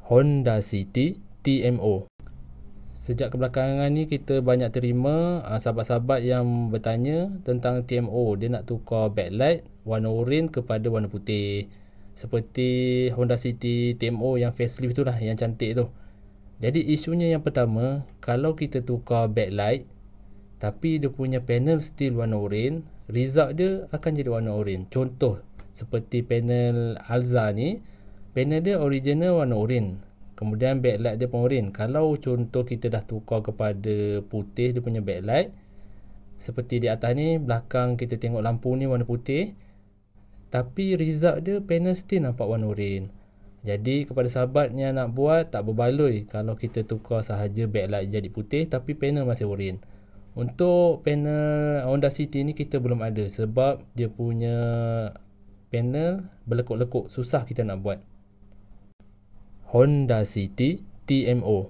Honda City TMO. Sejak kebelakangan ni kita banyak terima sahabat-sahabat yang bertanya tentang TMO. Dia nak tukar backlight warna oranye kepada warna putih. Seperti Honda City TMO yang facelift tu lah, yang cantik tu. Jadi isunya yang pertama, kalau kita tukar backlight tapi dia punya panel still warna oranye, result dia akan jadi warna oranye. Contoh seperti panel Alza ni, panel dia original warna oranye, kemudian backlight dia pun oranye. Kalau contoh kita dah tukar kepada putih dia punya backlight, seperti di atas ni, belakang kita tengok lampu ni warna putih, tapi result dia panel still nampak warna oranye. Jadi kepada sahabat yang nak buat, tak berbaloi kalau kita tukar sahaja backlight jadi putih tapi panel masih oranye. Untuk panel Honda City ni kita belum ada sebab dia punya panel berlekuk-lekuk, susah kita nak buat. Honda City TMO.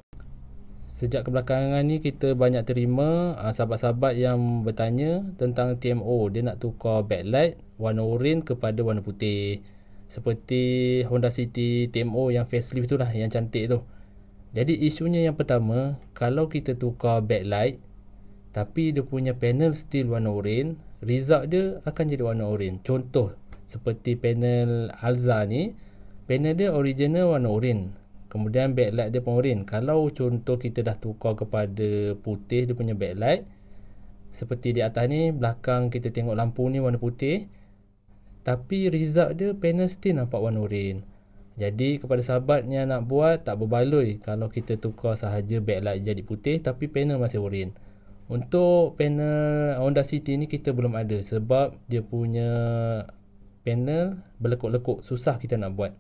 Sejak kebelakangan ni kita banyak terima sahabat-sahabat yang bertanya tentang TMO. Dia nak tukar backlight warna oranye kepada warna putih. Seperti Honda City TMO yang facelift tu lah, yang cantik tu. Jadi isunya yang pertama, kalau kita tukar backlight tapi dia punya panel still warna oranye, result dia akan jadi warna oranye. Contoh seperti panel Alza ni, panel dia original warna oranye, kemudian backlight dia pun oranye. Kalau contoh kita dah tukar kepada putih dia punya backlight, seperti di atas ni, belakang kita tengok lampu ni warna putih, tapi result dia panel still nampak warna oranye. Jadi kepada sahabat yang nak buat, tak berbaloi kalau kita tukar sahaja backlight jadi putih tapi panel masih oranye. Untuk panel Honda City ni kita belum ada sebab dia punya panel berlekuk-lekuk, susah kita nak buat.